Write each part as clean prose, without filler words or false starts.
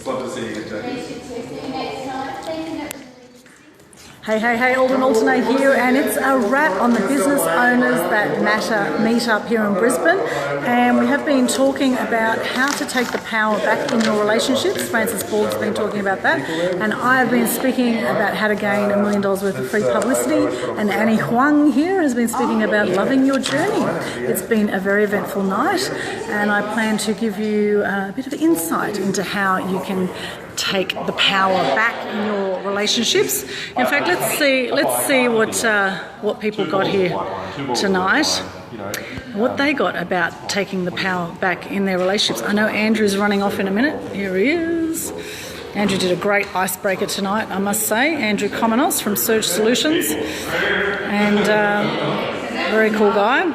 love to see you again, Jackie. Hey, Alden Alternate here, and it's a wrap on the Business Owners That Matter meetup here in Brisbane. And we have been talking about how to take the power back in your relationships. Francis Bald's been talking about that. And I have been speaking about how to gain $1 million worth of free publicity. And Annie Huang here has been speaking about loving your journey. It's been a very eventful night, and I plan to give you a bit of insight into how you can take the power back in your relationships. In fact, let's see what people got here tonight, what they got about taking the power back in their relationships. I know Andrew's running off in a minute. Here he is. Andrew did a great icebreaker tonight, I must say. Andrew Komenos from Surge Solutions, and very cool guy.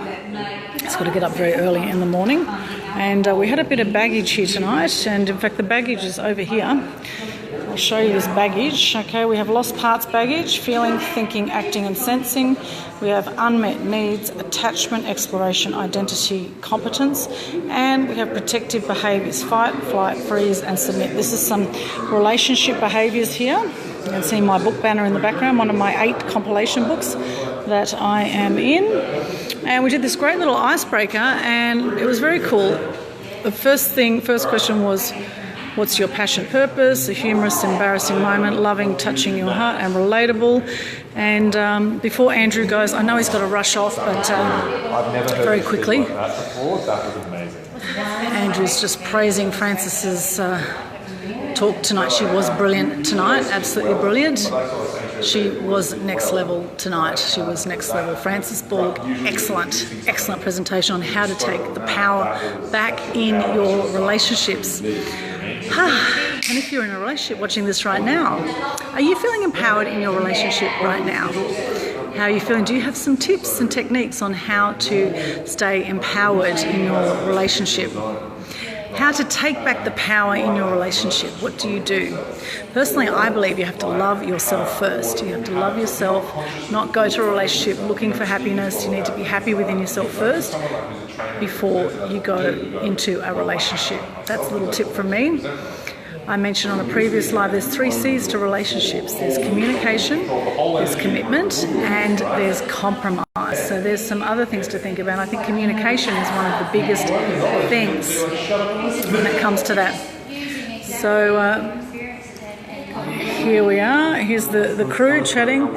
He's got to get up very early in the morning. And we had a bit of baggage here tonight, and in fact the baggage is over here. I'll show you this baggage. Okay, we have lost parts baggage, feeling, thinking, acting and sensing. We have unmet needs, attachment, exploration, identity, competence, and we have protective behaviours, fight, flight, freeze and submit. This is some relationship behaviours here. You can see my book banner in the background, one of my 8 compilation books that I am in. And we did this great little icebreaker, and it was very cool. The first question was, what's your passion, purpose? A humorous, embarrassing moment, loving, touching your heart, and relatable. And before Andrew goes, I know he's got to rush off, but very quickly. That was amazing. Andrew's just praising Frances's talk tonight. She was brilliant tonight, absolutely brilliant. She was next level tonight. She was next level. Francis Bald, excellent presentation on how to take the power back in your relationships. And if you're in a relationship watching this right now, are you feeling empowered in your relationship right now? How are you feeling? Do you have some tips and techniques on how to stay empowered in your relationship? How to take back the power in your relationship. What do you do? Personally, I believe you have to love yourself first. You have to love yourself, not go to a relationship looking for happiness. You need to be happy within yourself first before you go into a relationship. That's a little tip from me. I mentioned on a previous live, there's 3 C's to relationships. There's communication, there's commitment, and there's compromise. So there's some other things to think about. I think communication is one of the biggest things when it comes to that. So here we are. Here's the crew chatting.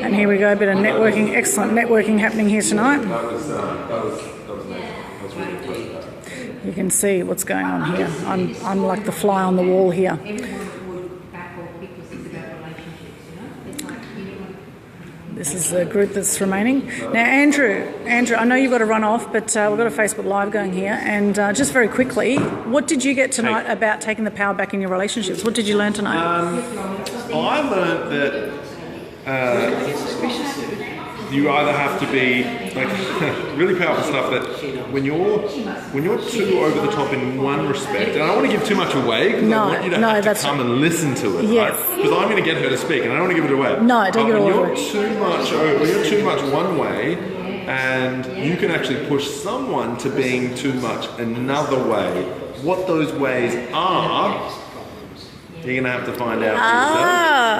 And here we go, a bit of networking, excellent networking happening here tonight. You can see what's going on here. I'm like the fly on the wall here. This is the group that's remaining. Now, Andrew, I know you've got to run off, but we've got a Facebook Live going here. And just very quickly, what did you get tonight about taking the power back in your relationships? What did you learn tonight? I learned that you either have to be like really powerful stuff that when you're too over the top in one respect, and I don't want to give too much away because I want you to have to come and listen to it, yes. Right? Because I'm going to get her to speak, and I don't want to give it away. No, don't give it away. When you're too much one way, and you can actually push someone to being too much another way. What those ways are, you're going to have to find out for yourself,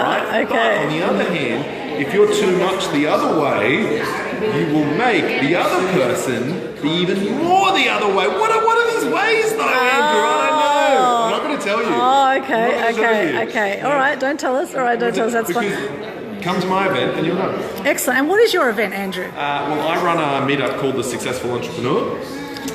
right? Okay. But on the other hand, if you're too much the other way, you will make the other person be even more the other way. What are these ways though, Andrew? I know. I'm not going to tell you. Oh, okay. All right, don't tell us. That's fine. Come to my event and you'll know. Excellent. And what is your event, Andrew? Well, I run a meetup called The Successful Entrepreneur.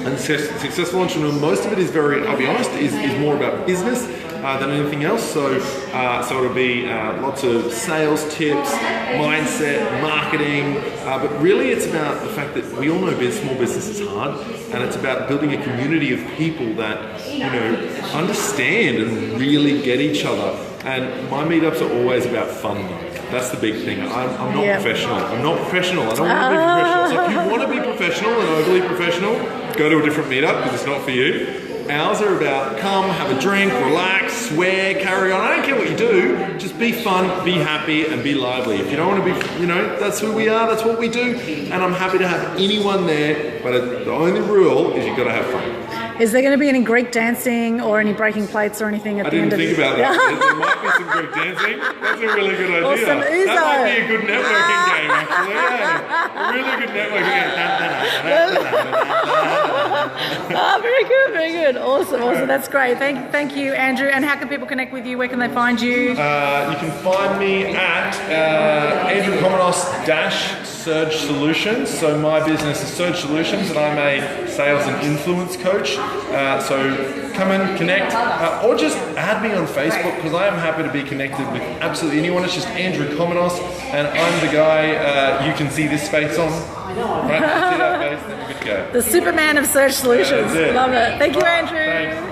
And Successful Entrepreneur, most of it is I'll be honest, is more about business than anything else. So it'll be lots of sales tips, mindset, marketing, but really it's about the fact that we all know small business is hard, and it's about building a community of people that understand and really get each other. And my meetups are always about fun though. That's the big thing. I'm not professional. I'm not professional. I don't want to be professional. So if you want to be professional and overly professional, go to a different meetup because it's not for you. Ours are about come, have a drink, relax, swear, carry on. I don't care what you do. Just be fun, be happy, and be lively. If you don't want to be, that's who we are. That's what we do. And I'm happy to have anyone there. But the only rule is you've got to have fun. Is there going to be any Greek dancing or any breaking plates or anything at I the end didn't of think about that. There might be some Greek dancing. That's a really good idea. Or some Uzo. That might be a good networking game, actually. Yeah. A really good networking game. Very good, very good. Awesome. That's great. Thank you, Andrew. And how can people connect with you? Where can they find you? You can find me at Andrew Komenos Surge Solutions. So my business is Surge Solutions, and I'm a sales and influence coach. So come and connect, or just add me on Facebook, because I am happy to be connected with absolutely anyone. It's just Andrew Komenos, and I'm the guy you can see this face on. Right? See that face? Then we're good to go. The Superman of Surge Solutions. Yeah, love it. Thank you, Andrew.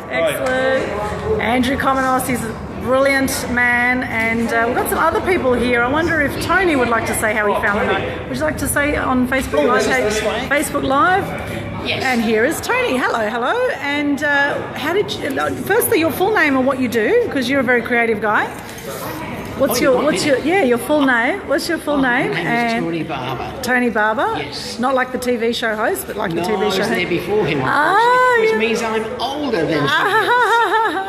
Thanks. Excellent. Bye. Andrew Komenos, he's a brilliant man, and we've got some other people here. I wonder if Tony would like to say how he found the night. Would you like to say on Facebook Live? Facebook Live? Yes. And here is Tony. Hello. And how did you? Firstly, your full name and what you do, because you're a very creative guy. What's your full name? What's your full name? My name is Tony Barber. Tony Barber? Yes. Not like the TV show host, but like the TV show host. I was there before him, which means I'm older than he is.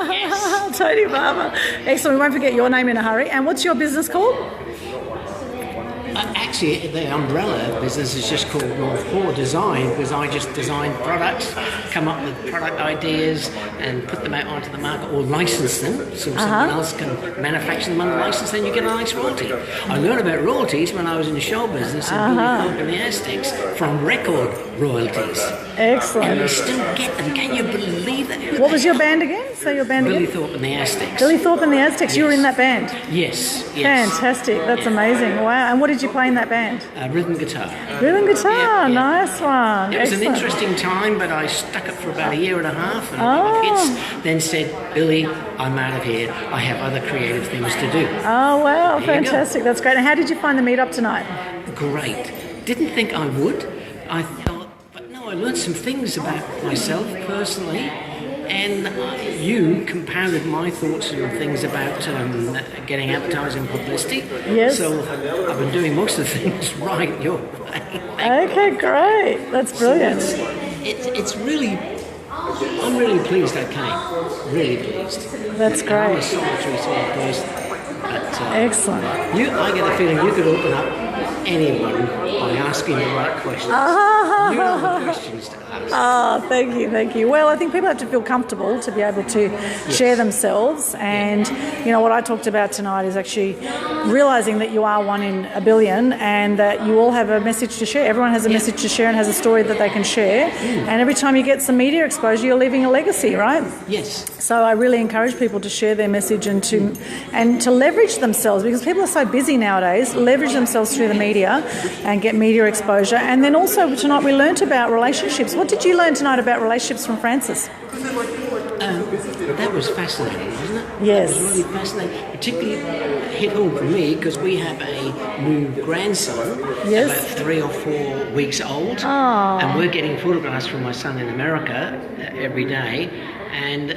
Yes. Tony Barber. Excellent. We won't forget your name in a hurry. And what's your business called? Actually, the umbrella business is just called North Core Design, because I just design products, come up with product ideas and put them out onto the market, or license them so someone else can manufacture them under license, then you get a nice royalty. I learned about royalties when I was in the show business in Billy Thorpe and the Aztecs from record royalties. Excellent. And you still get them. Can you believe that? What was your band again? Say your band Billy again. Thorpe and the Aztecs. Billy Thorpe and the Aztecs. You were in that band? Yes. Fantastic. That's amazing. Wow. And what did you play in that band? Rhythm guitar. Rhythm guitar. Yeah. Nice one. It was Excellent. an interesting time, but I stuck it for about a year and a half, and my kids then said, Billy, I'm out of here. I have other creative things to do. Oh, wow. There you go. Fantastic. That's great. And how did you find the meetup tonight? Great. Didn't think I would. I thought, but no, I learned some things about myself personally, and you compounded my thoughts and things about getting advertising publicity. Yes. So I've been doing most of the things right your way. Okay, great. That's brilliant. It's really, I'm really pleased I came. Really pleased. That's I'm a great. solitary sort of person. But, Excellent. I get the feeling you could open up anyone by asking the right questions. You know the questions to ask. Thank you. Well, I think people have to feel comfortable to be able to share themselves. And, you know, what I talked about tonight is actually realising that you are one in a billion and that you all have a message to share. Everyone has a message to share and has a story that they can share. And every time you get some media exposure, you're leaving a legacy, right? Yes. So I really encourage people to share their message and to leverage themselves, because people are so busy nowadays. Leverage themselves through the media and get media exposure. And then also tonight we learnt about relationships. What did you learn tonight about relationships from Francis? That was fascinating, wasn't it? Yes. It was really fascinating. Particularly hit home for me because we have a new grandson, Yes. about 3 or 4 weeks old, and we're getting photographs from my son in America every day, and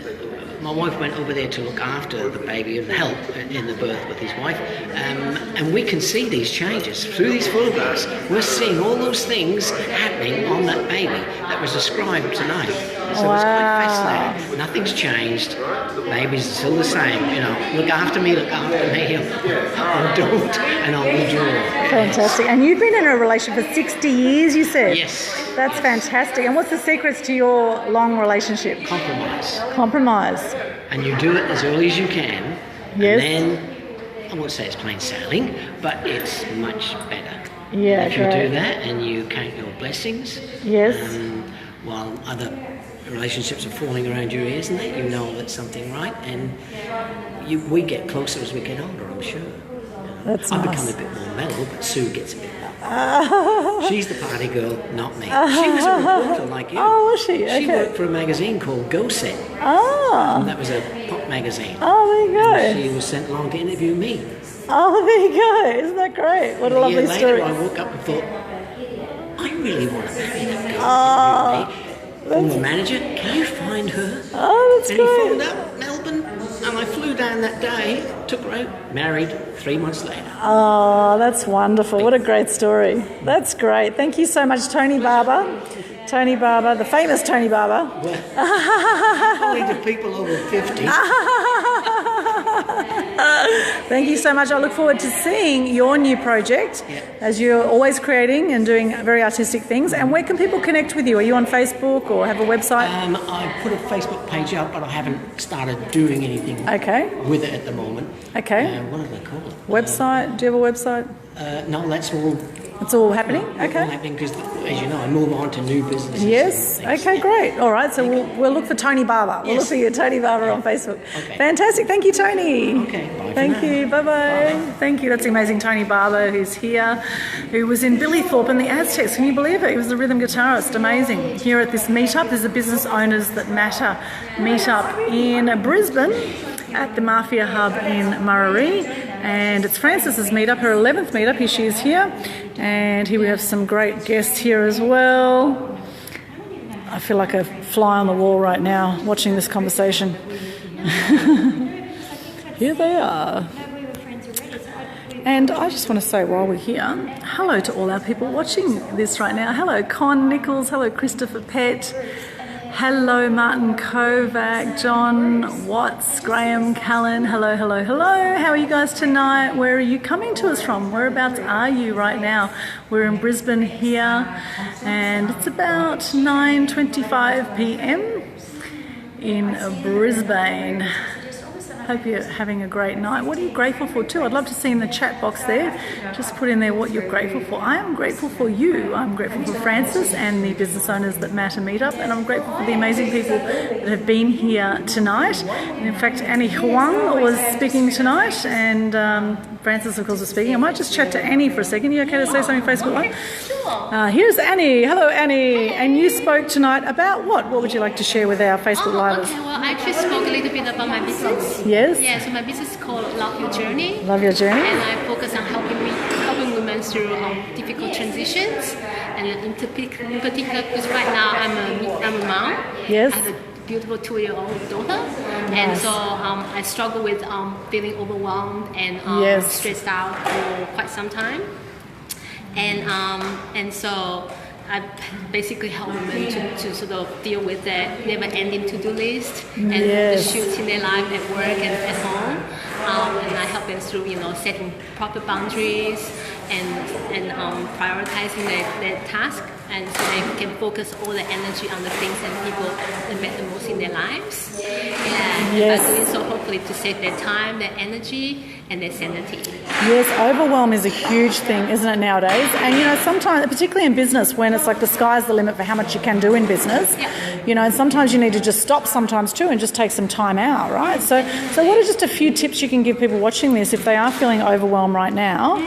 my wife went over there to look after the baby and help in the birth with his wife, and we can see these changes through these photographs. We're seeing all those things happening on that baby that was described tonight. So it's quite fascinating. Nothing's changed. Babies are still the same. You know, look after me, or don't, and I'll withdraw. Fantastic. And you've been in a relationship for 60 years, you said? Yes. That's fantastic. And what's the secrets to your long relationship? Compromise. And you do it as early as you can. Yes. And then, I won't say it's plain sailing, but it's much better. Yeah, if you great. do that and you count your blessings, Yes. while other relationships are falling around your ears, and that you know that's something right, and we get closer as we get older, I'm sure. That's I've nice. become a bit more mellow, but Sue gets a bit She's the party girl, not me. She was a reporter like you. Oh, was she? She Okay. worked for a magazine called Go Set. Ah. And that was a pop magazine. Oh, there you And go. she was sent along to interview me. Oh, there you go. Isn't that great? What a A lovely year later, story. I woke up and thought, I really want to marry that girl. Oh, Former manager, can you find her? Oh, that's And he phoned great. up Melbourne, and I flew down that day, took her out, married 3 months later. Oh, that's wonderful. What a great story. That's great. Thank you so much, Tony Barber. Tony Barber, the famous Tony Barber. Only to people over 50. Thank you so much. I look forward to seeing your new project as you're always creating and doing very artistic things. And where can people connect with you? Are you on Facebook or have a website? I put a Facebook page up, but I haven't started doing anything with it at the moment. Okay. What do they call it? Website? Do you have a website? No, that's all. It's all happening? All happening because, as you know, I move on to new businesses. Yes. Okay, great. All right, so we'll look for Tony Barber. We'll look for you, Tony Barber, on Facebook. Okay. Fantastic. Thank you, Tony. Okay, bye. Thank you. Bye-bye. Thank you. That's amazing. Tony Barber, who's here, who was in Billythorpe and the Aztecs. Can you believe it? He was the rhythm guitarist. Amazing. Here at this meetup, there's a Business Owners That Matter meetup in Brisbane at the Mafia Hub in Murarrie. And it's Frances's meetup, her 11th meetup. Here she is here. And here we have some great guests here as well. I feel like a fly on the wall right now watching this conversation. Here they are. And I just want to say while we're here, hello to all our people watching this right now. Hello Con Nichols, hello Christopher Pett, hello Martin Kovac, John Watts, Graham Callan, hello. How are you guys tonight? Where are you coming to us from? Whereabouts are you right now? We're in Brisbane here and it's about 9:25 p.m. in Brisbane. Hope you're having a great night. What are you grateful for too? I'd love to see in the chat box there. Just put in there what you're grateful for. I am grateful for you. I'm grateful for Frances and the Business Owners That Matter meetup, and I'm grateful for the amazing people that have been here tonight. And in fact, Annie Huang was speaking tonight, and Frances, of course, was speaking. I might just chat to Annie for a second. You okay to say something Facebook Live? Here's Annie. Hello, Annie. And you spoke tonight about what? What would you like to share with our Facebook Livers? Okay. Well, I actually spoke a little bit about my business. Yes. Yeah, so my business is called Love Your Journey. Love Your Journey. And I focus on helping women through difficult transitions. And in particular, because right now I'm a mom. Yes. I have a beautiful 2-year-old daughter. Nice. And so I struggle with feeling overwhelmed and stressed out for quite some time. And so I basically help women to sort of deal with that never-ending to-do list and the shoots in their life at work and at home. And I help them through, setting proper boundaries and prioritizing their task, and so they can focus all the energy on the things and people that matter most in their lives. And by doing so, hopefully to save their time, their energy, and their sanity. Yes, overwhelm is a huge thing, isn't it, nowadays? And, sometimes, particularly in business, when it's like the sky's the limit for how much you can do in business, and sometimes you need to just stop sometimes too and just take some time out, right? So what are just a few tips you can give people watching this if they are feeling overwhelmed right now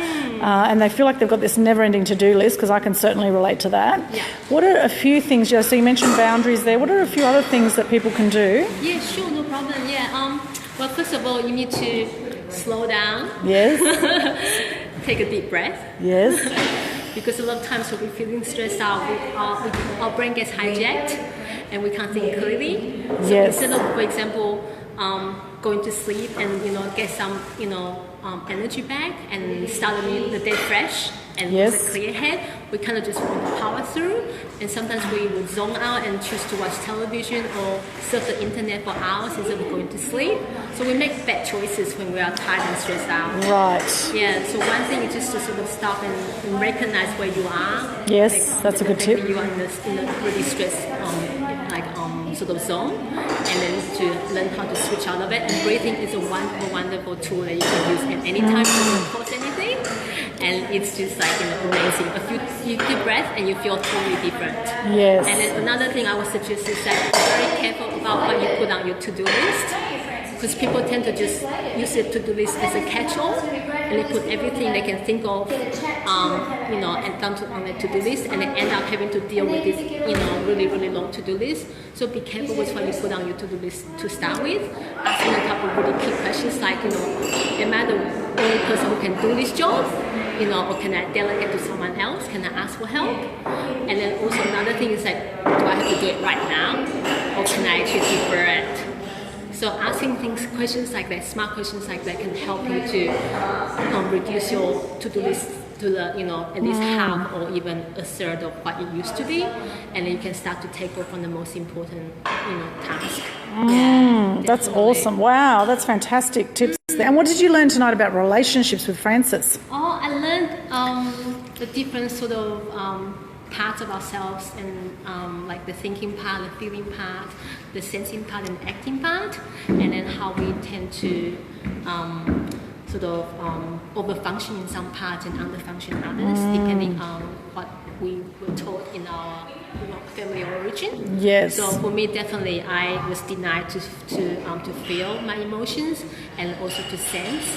and they feel like they've got this never-ending to-do list, because I can certainly relate to that. Yeah. What are a few things, so you mentioned boundaries there, what are a few other things that people can do? Yeah, sure, no problem. Yeah. Well, first of all, you need to slow down. Yes. Take a deep breath. Yes. Because a lot of times when we're feeling stressed out, our brain gets hijacked and we can't think clearly. So instead of, for example, going to sleep and get some energy back and start the day fresh and with a clear head, we kind of just want to power through. And sometimes we would zone out and choose to watch television or surf the internet for hours instead of going to sleep. So we make bad choices when we are tired and stressed out. Right. Yeah, so one thing is just to sort of stop and recognize where you are. Yes, that's a good tip. Maybe you are in a really stressed sort of zone, and then to learn how to switch out of it. And breathing is a wonderful tool that you can use at any time. It doesn't cost anything, and it's just amazing. A few deep breaths and you feel totally different. Yes. And then another thing I would suggest is that be very careful about what you put on your to-do list, because people tend to just use the to-do list as a catch-all, and they put everything they can think of, and down on the to-do list, and they end up having to deal with this, really long to-do list. So be careful with what you put on your to-do list to start with. Asking a couple of really key questions like, am I the only person who can do this job? Or can I delegate to someone else? Can I ask for help? And then also another thing is like, do I have to do it right now? Or can I actually defer it? So asking questions like that, smart questions like that, can help you to reduce your to-do list to the, at least half or even a third of what it used to be, and then you can start to take off on the most important, task. Yeah, That's definitely. awesome. Wow, that's fantastic tips. And what did you learn tonight about relationships with Frances? Oh, I learned the different sort of parts of ourselves, and like the thinking part, the feeling part, the sensing part, and acting part, and then how we tend to sort of over-function in some parts and under-function in others, depending on what we were taught in our family origin. Yes. So for me, definitely, I was denied to feel my emotions and also to sense.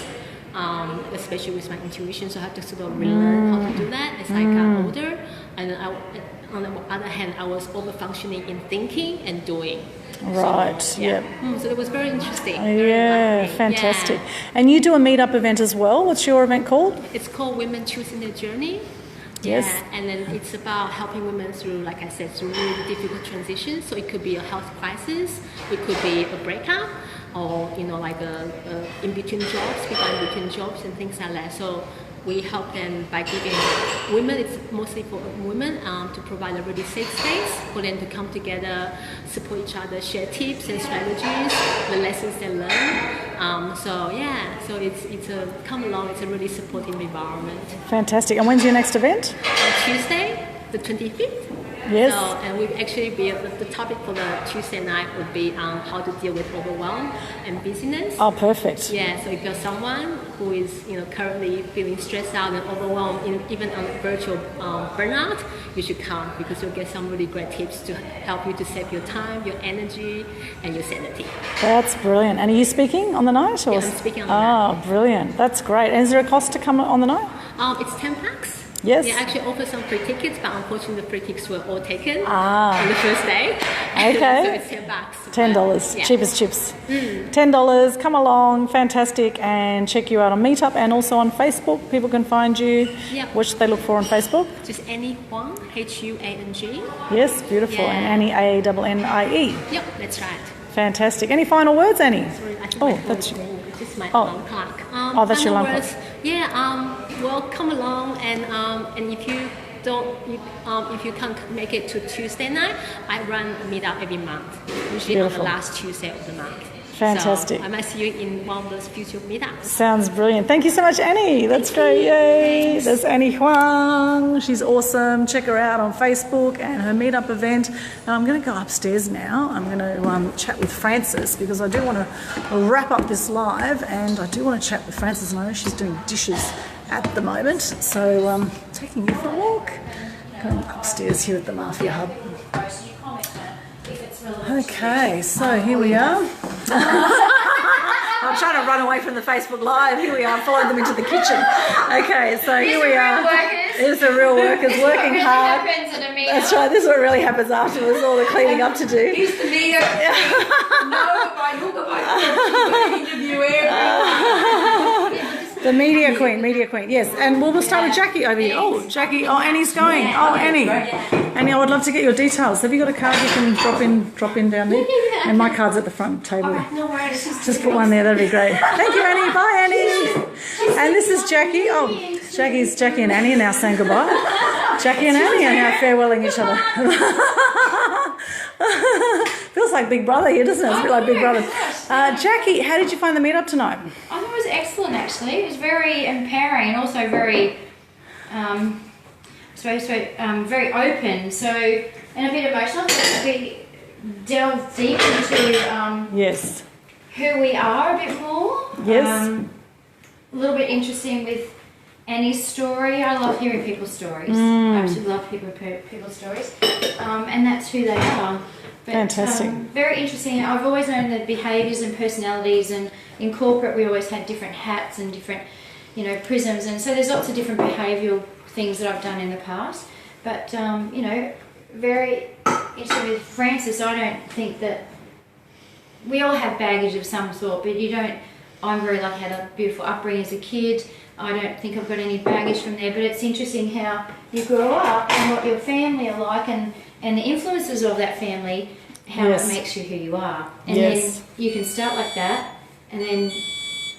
Especially with my intuition, so I have to sort of relearn how to do that as I got older. And on the other hand, I was over-functioning in thinking and doing. Right, So, yep. So it was very interesting. Very Yeah, lovely. fantastic. Yeah. And you do a meetup event as well. What's your event called? It's called Women Choosing Their Journey. Yes. Yeah, and then it's about helping women through, like I said, through really difficult transitions. So it could be a health crisis, it could be a breakup, or like a in between jobs, people in between jobs and things like that. So we help them by giving women, it's mostly for women, to provide a really safe space for them to come together, support each other, share tips and strategies, the lessons they learn. So it's a come along. It's a really supportive environment. Fantastic. And when's your next event? On Tuesday, the 25th. Yes. So, and we've actually the topic for the Tuesday night would be how to deal with overwhelm and busyness. Oh, perfect. Yeah, so if you're someone who is currently feeling stressed out and overwhelmed, even on virtual burnout, you should come because you'll get some really great tips to help you to save your time, your energy, and your sanity. That's brilliant. And are you speaking on the night? Or? Yeah, I'm speaking on the night. Oh, brilliant. That's great. And is there a cost to come on the night? It's $10. Yes. They actually offer some free tickets, but unfortunately the free tickets were all taken Ah. on the first day. Okay. So it's $10. $10, Yeah. cheap as chips. $10, come along, fantastic, and check you out on Meetup and also on Facebook. People can find you. Yep. What should they look for on Facebook? Just Annie Huang, Huang. Yes, beautiful. Yeah. And Annie, Annie. Yep, that's right. Fantastic. Any final words, Annie? Sorry, I think Oh, my phone that's is ringing. This is my oh. alarm clock. That's your final alarm words, yeah. Well, come along, and if you if you can't make it to Tuesday night, I run a meetup every month, usually Beautiful. on the last Tuesday of the month. Fantastic. So I might see you in one of those future meetups. Sounds brilliant. Thank you so much, Annie. That's great. Yay. Thanks. There's Annie Huang. She's awesome. Check her out on Facebook and her meetup event. And I'm going to go upstairs now. I'm going to chat with Frances because I do want to wrap up this live and I do want to chat with Frances. And I know she's doing dishes at the moment. So taking you for a walk. Going upstairs here at the Mafia Hub. Okay, so here we are. I'm trying to run away from the Facebook Live. Here we are, following them into the kitchen. Okay, so here we are. Here's the real workers working hard. Happens at a meetup. That's right, this is what really happens afterwards, all the cleaning up to do. He's the meetup. No, by hook or by crook, interview everyone. The media queen, yes. And we'll start with Jackie over here. Oh, Jackie, Annie's going. Oh, Annie. Annie, I would love to get your details. Have you got a card you can drop in down there? And my card's at the front table. No worries. Just put one there, that'd be great. Thank you, Annie. Bye, Annie. And this is Jackie. Oh, Jackie and Annie are now saying goodbye. Jackie and Annie are now farewelling each other. Feels like Big Brother here, doesn't it? It's a bit like Big Brother. Jackie, how did you find the meetup tonight? I thought it was excellent, actually. It was very empowering and also very, very open. So, and a bit emotional. We delved deep into Yes. who we are a bit more. Yes. A little bit interesting with Annie's story. I love hearing people's stories. I absolutely love people's stories. And that's who they are. But, Fantastic. Very interesting. I've always known the behaviours and personalities, and in corporate we always had different hats and different, prisms, and so there's lots of different behavioural things that I've done in the past. But very interesting with Frances. I don't think that we all have baggage of some sort, but you don't. I'm very lucky. I had a beautiful upbringing as a kid. I don't think I've got any baggage from there, but it's interesting how you grow up and what your family are like, and the influences of that family, how Yes. it makes you who you are. And Yes. then you can start like that, and then,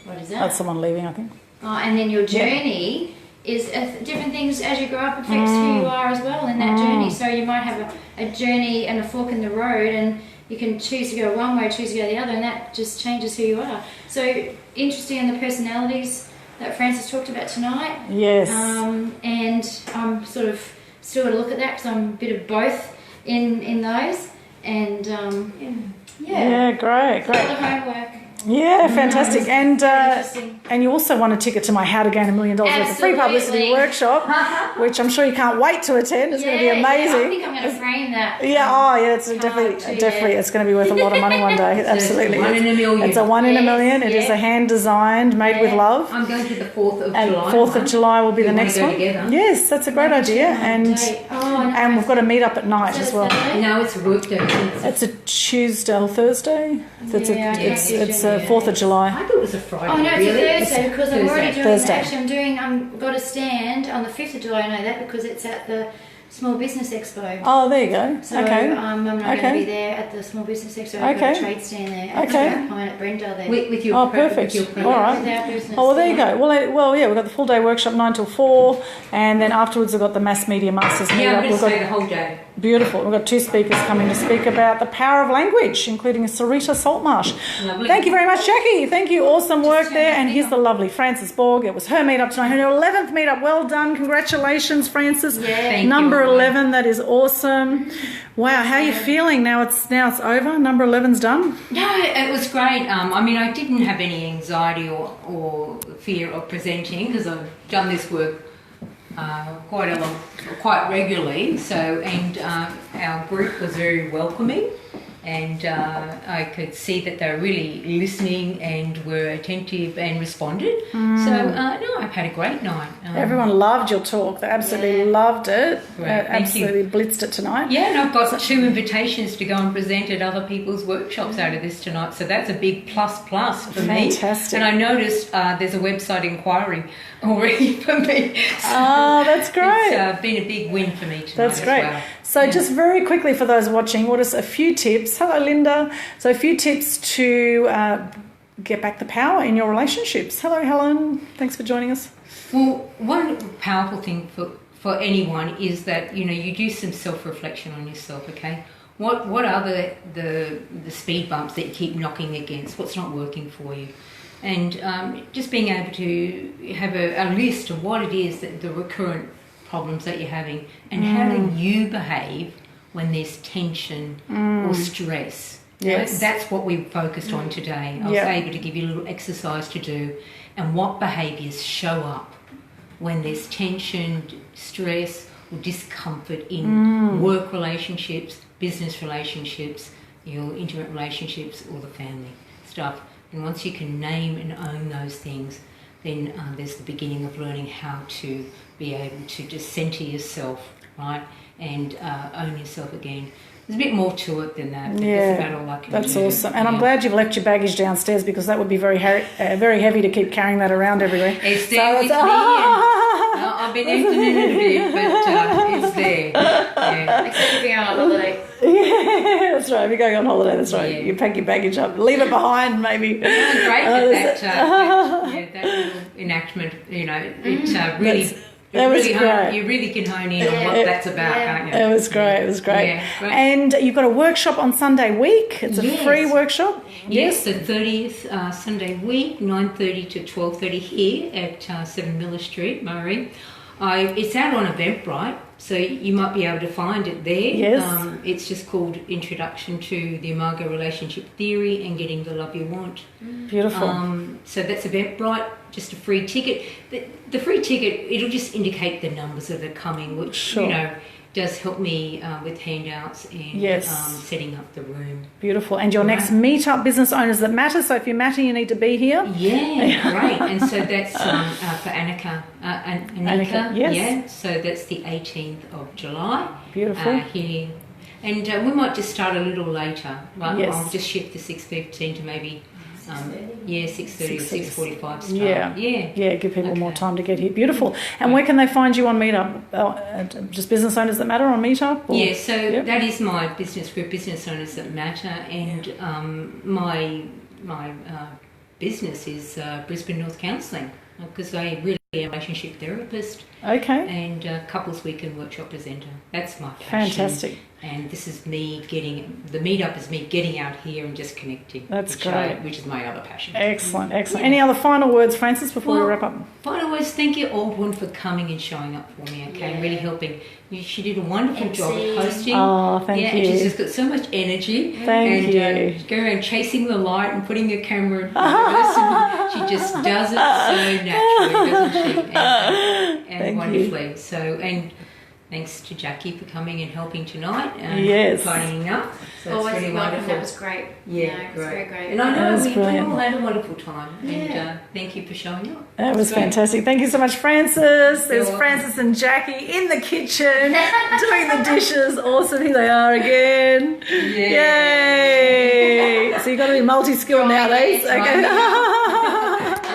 what is that? That's someone leaving, I think. And then your journey is different things as you grow up affects who you are as well in that journey. So you might have a journey and a fork in the road, and you can choose to go one way, choose to go the other, and that just changes who you are. So interesting in the personalities that Frances talked about tonight. Yes. And I'm sort of still got to look at that because I'm a bit of both in those. And Yeah, great. a lot of homework. Yeah, fantastic. Interesting. And you also won a ticket to my How to Gain $1 Million worth of free publicity Absolutely. workshop, which I'm sure you can't wait to attend. It's going to be amazing. I think I'm going to frame that. It's definitely it's going to be worth a lot of money one day. Absolutely. One in a million. It's a one in a million. It is yeah. a hand designed, made with love. I'm going to the 4th of And July. 4th of July will be We the wanna next go one. together. Yes, that's a great idea. And we've got a meet up at night as well. No, it's a work day. It's a Tuesday or Thursday. It's Yeah, I it's can't do 4th of July. I thought it was a Friday. Oh no, it's really. a Thursday because I'm already doing. Thursday. Actually, I'm got a stand on the 5th of July. I know that because it's at the Small Business Expo. Oh, there you go. So Okay. I'm not going to be there at the Small Business Expo. I've got a trade stand there. At Okay. the Pine at Brendale there. With your Oh, pro- perfect. With your pro- All right. With our business. Oh, well, there you go. Well, we've got the full day workshop 9 till 4, and then afterwards we've got the Mass Media Masters meet Yeah, I'm up. going We've to stay got the whole day. beautiful. We've got 2 speakers coming to speak about the power of language, including Sarita Saltmarsh. Lovely. Thank you very much, Jackie. Thank you. Awesome work there. And here's the lovely Frances Borg. It was her meetup tonight. Her 11th meetup. Well done. Congratulations, Frances. Thank Number you. 11. That is awesome. Wow. How are you feeling now? It's over. Number 11's done. No, it was great. I mean, I didn't have any anxiety or fear of presenting because I've done this work quite regularly. So, and our group was very welcoming, and I could see that they were really listening and were attentive and responded. So, no, I've had a great night. Everyone loved your talk. They absolutely loved it. Great, thank you. Absolutely blitzed it tonight. Yeah, and I've got 2 invitations to go and present at other people's workshops out of this tonight, so that's a big plus for me. Fantastic. And I noticed there's a website inquiry already for me. So Oh, that's great. It's been a big win for me tonight. That's great. As well. So just very quickly for those watching, what are a few tips? Hello, Linda. So a few tips to get back the power in your relationships. Hello, Helen. Thanks for joining us. Well, one powerful thing for anyone is that you do some self-reflection on yourself. Okay, what are the speed bumps that you keep knocking against? What's not working for you? And just being able to have a list of what it is that the recurrent problems that you're having, and how do you behave when there's tension or stress. Yes. That's what we focused on today. I was able to give you a little exercise to do, and what behaviours show up when there's tension, stress or discomfort in work relationships, business relationships, your intimate relationships or the family stuff. And once you can name and own those things, then there's the beginning of learning how to be able to just centre yourself, right, and own yourself again. There's a bit more to it than that. But that's about all I can That's do. awesome. And I'm glad you've left your baggage downstairs because that would be very heavy to keep carrying that around everywhere. It's there with me. I've been emptying it a bit, but it's there. Yeah. Except for being on holiday. Yeah, that's right. If you're going on holiday, that's right. Yeah. You pack your baggage up, leave it behind, maybe. Great that little enactment. It really. That was great. You really can hone in on what that's about, can't you? It was great. It was great. Yeah, great. And you've got a workshop on Sunday week. It's a Yes. free workshop. Yes, the 30th Sunday week, 9:30 to 12:30 here at 7 Miller Street, Murray. It's out on Eventbrite, so you might be able to find it there. Yes. It's just called Introduction to the Imago Relationship Theory and Getting the Love You Want. Beautiful. So that's Eventbrite, just a free ticket. The free ticket, it'll just indicate the numbers that are coming, which, Sure. does help me with handouts and Yes. setting up the room. Beautiful. And your next meet-up, Business Owners That Matter. So if you matter, you need to be here. Yeah, great. And so that's for Anika. Anika, yes. Yeah, so that's the 18th of July. Beautiful. Here. And we might just start a little later. Like, Yes. I'll just shift the 6:15 to maybe 6:30 or 6:45 start. Yeah. Yeah. Give people more Okay. time to get here. Beautiful. And where can they find you on Meetup? Just Business Owners That Matter on Meetup? Or? Yeah, so Yep. that is my business group, Business Owners That Matter, and my business is Brisbane North Counselling, because I really a relationship therapist Okay. and couples week and workshop presenter. That's my passion. Fantastic. And this is me the meetup is me getting out here and just connecting. That's which great. which is my other passion. Excellent, excellent. Any other final words, Frances, before we wrap up? Final words, thank you, Aldwyn, for coming and showing up for me, okay, and really helping. She did a wonderful job of hosting. Oh, thank And you. she's just got so much energy. Thank you. Going around chasing the light and putting a camera in front of us. And she just does it so naturally, doesn't she? And Thank wonderfully. So, and thanks to Jackie for coming and helping tonight and Yes. partying up. So Always it's really welcome. wonderful. That was great. Yeah, No, it was very great. And I That know was we brilliant. all had a wonderful time. Yeah. And thank you for showing up. That was Great. fantastic. Thank you so much, Frances. There's welcome. Frances and Jackie in the kitchen doing the dishes. Awesome. Here they are again. Yay! So you've got to be multi-skilled nowadays. Okay.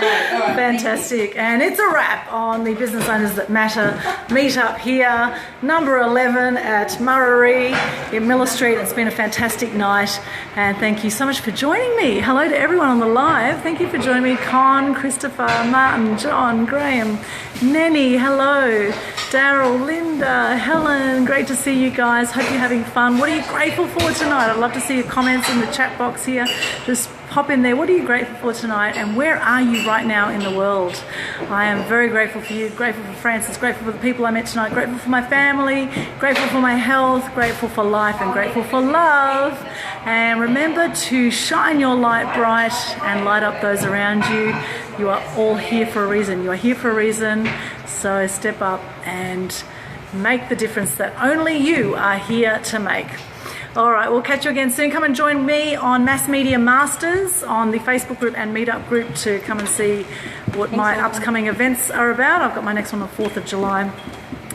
Fantastic. And it's a wrap on the Business Owners That Matter meetup here, number 11 at Murray in Miller Street. It's been a fantastic night. And thank you so much for joining me. Hello to everyone on the live. Thank you for joining me. Con, Christopher, Martin, John, Graham, Nenny, hello. Daryl, Linda, Helen, great to see you guys. Hope you're having fun. What are you grateful for tonight? I'd love to see your comments in the chat box here. Just pop in there. What are you grateful for tonight? And where are you right now in the world? I am very grateful for you, grateful for Frances, grateful for the people I met tonight, grateful for my family, grateful for my health, grateful for life, and grateful for love. And remember to shine your light bright and light up those around you. You are all here for a reason. You are here for a reason. So step up and make the difference that only you are here to make. All right, we'll catch you again soon. Come and join me on Mass Media Masters on the Facebook group and Meetup group to come and see what my upcoming events are about. I've got my next one on the 4th of July,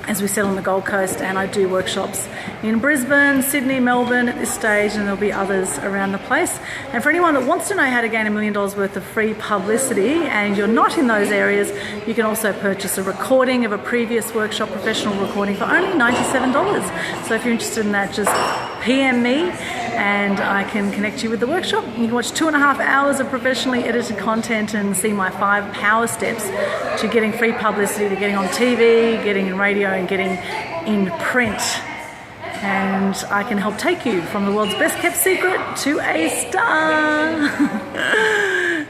as we said, on the Gold Coast, and I do workshops in Brisbane, Sydney, Melbourne at this stage, and there'll be others around the place. And for anyone that wants to know how to gain $1 million worth of free publicity and you're not in those areas, you can also purchase a recording of a previous workshop, professional recording, for only $97. So if you're interested in that, just PM me and I can connect you with the workshop. You can watch 2.5 hours of professionally edited content and see my 5 power steps to getting free publicity, to getting on TV, getting in radio, and getting in print. And I can help take you from the world's best kept secret to a star.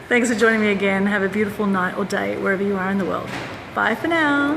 Thanks for joining me again. Have a beautiful night or day wherever you are in the world. Bye for now.